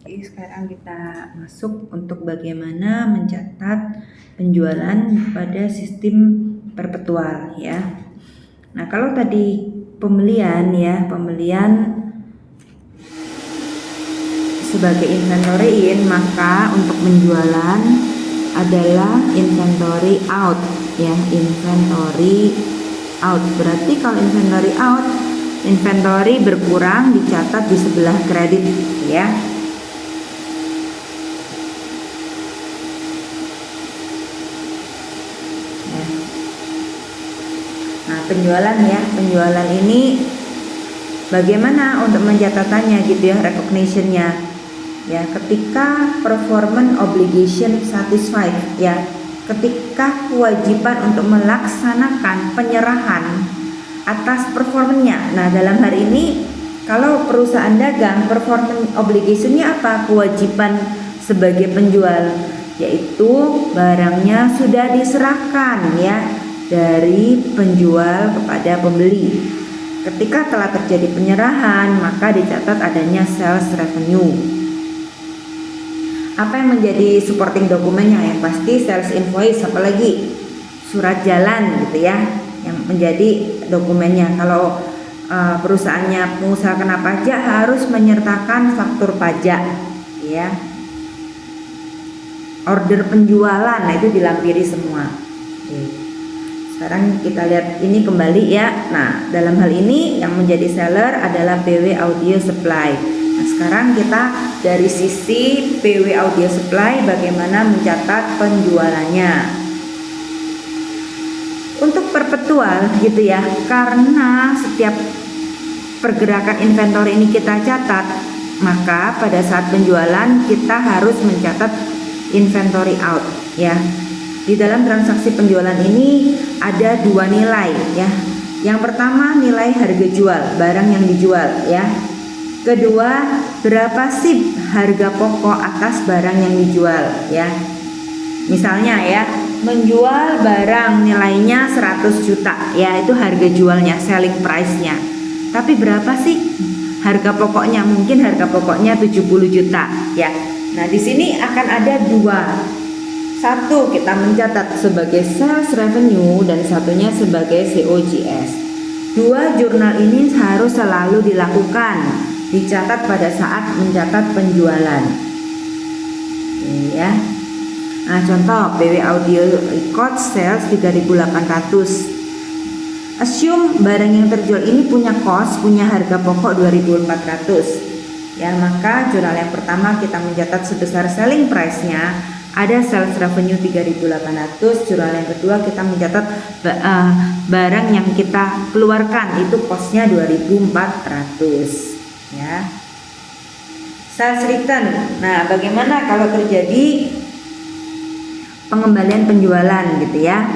Oke, sekarang kita masuk untuk bagaimana mencatat penjualan pada sistem perpetual ya. Nah, kalau tadi pembelian sebagai inventory in, maka untuk penjualan adalah inventory out ya, inventory out. Berarti kalau inventory out, inventory berkurang dicatat di sebelah kredit ya. Nah, penjualan ini bagaimana untuk mencatatannya gitu ya, recognition-nya ya, ketika performance obligation satisfied ya, ketika kewajiban untuk melaksanakan penyerahan atas performanya. Nah, dalam hari ini kalau perusahaan dagang, performance obligation-nya apa? Kewajiban sebagai penjual, yaitu barangnya sudah diserahkan ya dari penjual kepada pembeli. Ketika telah terjadi penyerahan, maka dicatat adanya sales revenue. Apa yang menjadi supporting dokumennya? Yang pasti sales invoice, apalagi surat jalan gitu ya, yang menjadi dokumennya. Kalau perusahaannya pengusaha kena pajak, harus menyertakan faktur pajak ya. Order penjualan, nah itu dilampiri semua. Oke. Sekarang kita lihat ini kembali ya. Nah, dalam hal ini yang menjadi seller adalah PW Audio Supply. Nah, sekarang kita dari sisi PW Audio Supply bagaimana mencatat penjualannya. Untuk perpetual gitu ya, karena setiap pergerakan inventory ini kita catat, maka pada saat penjualan kita harus mencatat inventory out ya. Di dalam transaksi penjualan ini ada dua nilai ya. Yang pertama nilai harga jual, barang yang dijual ya. Kedua, berapa sih harga pokok atas barang yang dijual ya. Misalnya ya, menjual barang nilainya 100 juta ya, itu harga jualnya, selling price-nya. Tapi berapa sih harga pokoknya? Mungkin harga pokoknya 70 juta ya. Nah, di sini akan ada dua. Satu kita mencatat sebagai sales revenue dan satunya sebagai COGS. Dua jurnal ini harus selalu dilakukan, dicatat pada saat mencatat penjualan. Ya. Nah, contoh PW Audio record sales 3.800. Assume barang yang terjual ini punya cost, punya harga pokok 2.400. Ya, maka jurnal yang pertama kita mencatat sebesar selling price-nya, ada sales revenue 3.800. Jurnal yang kedua kita mencatat barang yang kita keluarkan itu costnya 2.400 ya. Sales return. Nah, bagaimana kalau terjadi pengembalian penjualan gitu ya.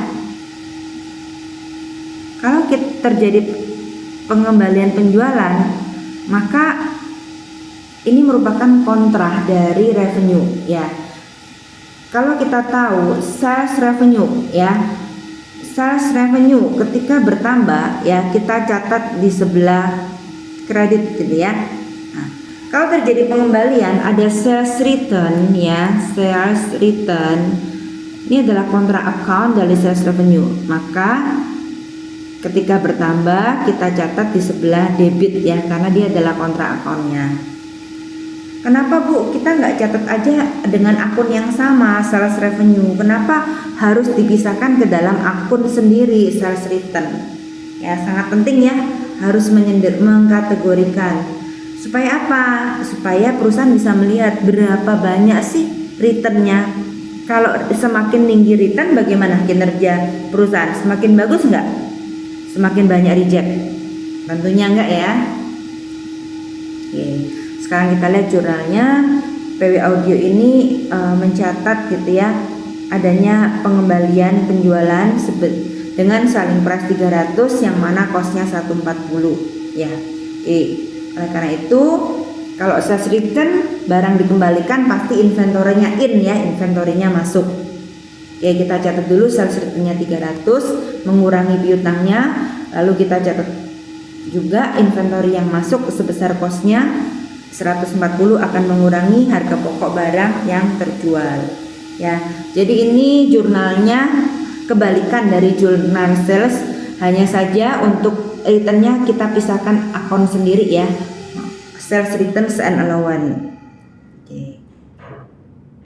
Kalau terjadi pengembalian penjualan, maka ini merupakan kontra dari revenue ya. Kalau kita tahu sales revenue ya, sales revenue ketika bertambah ya, kita catat di sebelah kredit gitu ya. Nah, kalau terjadi pengembalian ada sales return ya, sales return ini adalah kontra account dari sales revenue. Maka ketika bertambah kita catat di sebelah debit ya, karena dia adalah kontra accountnya. Kenapa Bu, kita nggak catat aja dengan akun yang sama sales revenue? Kenapa harus dipisahkan ke dalam akun sendiri sales return? Ya, sangat penting ya, harus mengkategorikan. Supaya apa? Supaya perusahaan bisa melihat berapa banyak sih returnnya. Kalau semakin tinggi return, bagaimana kinerja perusahaan? Semakin bagus nggak? Semakin banyak reject? Tentunya enggak ya. Oke. Sekarang kita lihat jurnalnya. PW Audio ini mencatat gitu ya, adanya pengembalian penjualan dengan selling price 300 yang mana costnya 140 ya. Oleh karena itu kalau sales return barang dikembalikan pasti inventorinya in ya, inventorinya masuk. Oke, kita catat dulu sales returnnya 300 mengurangi piutangnya, lalu kita catat juga inventory yang masuk sebesar costnya 140 akan mengurangi harga pokok barang yang terjual ya. Jadi ini jurnalnya kebalikan dari jurnal sales, hanya saja untuk returnnya kita pisahkan akun sendiri ya, sales returns and allowance. Oke.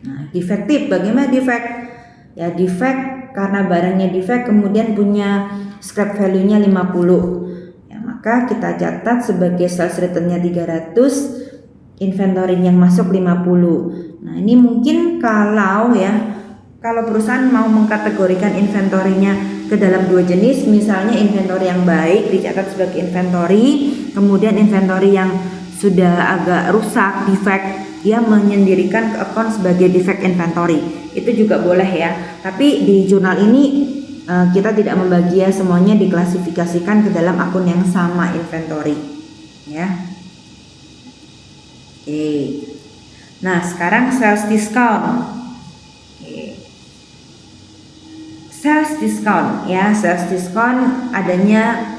Nah, defektif, bagaimana defect? Ya defect karena barangnya defect kemudian punya scrap value-nya 50 ya, maka kita catat sebagai sales return-nya 300, inventory yang masuk 50. Nah ini mungkin kalau perusahaan mau mengkategorikan inventory-nya ke dalam dua jenis, misalnya inventory yang baik dicatat sebagai inventory, kemudian inventory yang sudah agak rusak, defect, dia menyendirikan ke akun sebagai defect inventory. Itu juga boleh ya. Tapi di jurnal ini kita tidak membagi ya, semuanya diklasifikasikan ke dalam akun yang sama inventory ya. Oke. Nah sekarang sales discount. Oke. Sales discount ya, sales discount adanya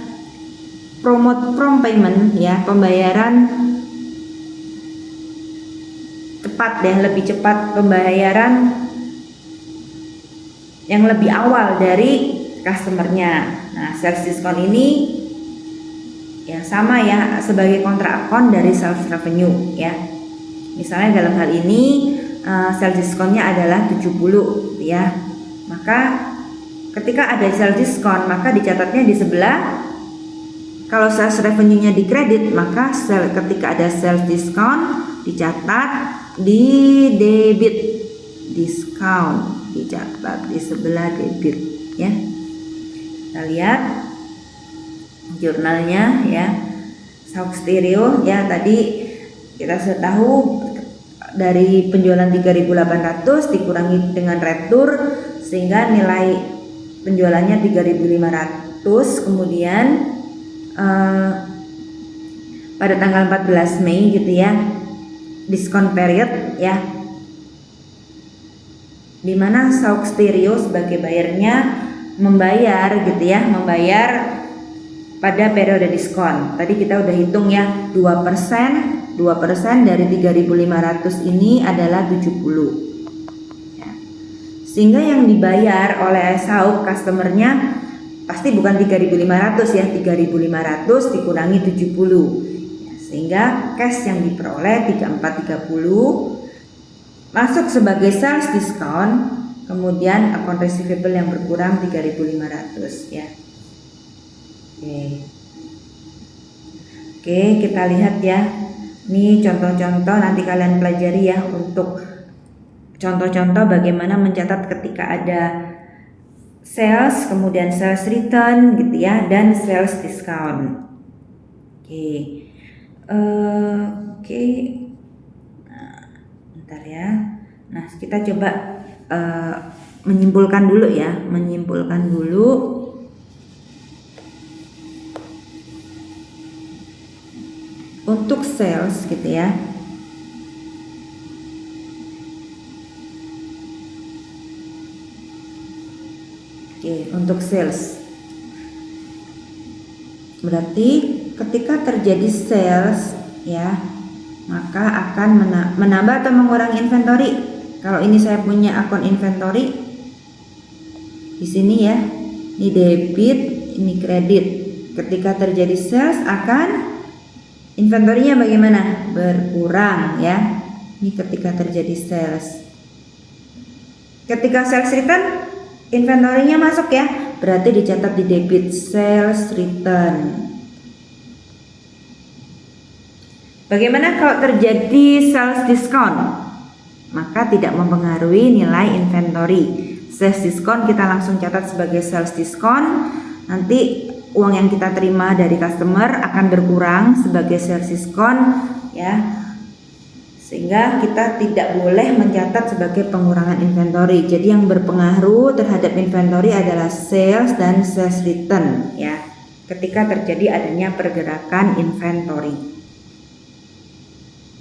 promote prompt payment ya, pembayaran cepat ya, lebih cepat, pembayaran yang lebih awal dari customernya. Nah sales discount ini ya sama ya sebagai kontra akun dari sales revenue ya. Misalnya dalam hal ini sales discountnya adalah 70 ya, maka ketika ada sales discount maka dicatatnya di sebelah. Kalau sales revenue-nya dikredit, maka ketika ada sales discount dicatat di debit, discount dicatat di sebelah debit ya. Kita lihat jurnalnya ya, Sauk Stereo ya, tadi kita sudah tahu dari penjualan 3.800 dikurangi dengan retur sehingga nilai penjualannya 3.500. Kemudian pada tanggal 14 Mei gitu ya, diskon period ya, dimana Sauk Stereo sebagai bayarnya membayar gitu ya, membayar pada periode diskon. Tadi kita udah hitung ya, 2% dari 3.500 ini adalah 70 ya. Sehingga yang dibayar oleh Sauk customernya pasti bukan 3.500 ya, 3.500 dikurangi 70 ya, sehingga cash yang diperoleh 3430 masuk sebagai sales discount, kemudian account receivable yang berkurang 3.500 ya. Oke, kita lihat ya. Ini contoh-contoh nanti kalian pelajari ya, untuk contoh-contoh bagaimana mencatat ketika ada sales, kemudian sales return gitu ya, dan sales discount. Oke. Nah, bentar ya. Nah, kita coba menyimpulkan dulu ya, untuk sales gitu ya. Oke, untuk sales berarti ketika terjadi sales ya, maka akan menambah atau mengurangi inventory. Kalau ini saya punya akun inventory di sini ya, ini debit, ini kredit. Ketika terjadi sales akan inventorinya bagaimana? Berkurang ya. Ini ketika terjadi sales. Ketika sales return, inventorinya masuk ya, berarti dicatat di debit sales return. Bagaimana kalau terjadi sales discount? Maka tidak mempengaruhi nilai inventory. Sales discount kita langsung catat sebagai sales discount. Nanti uang yang kita terima dari customer akan berkurang sebagai sales discount ya, sehingga kita tidak boleh mencatat sebagai pengurangan inventory. Jadi yang berpengaruh terhadap inventory adalah sales dan sales return ya, ketika terjadi adanya pergerakan inventory.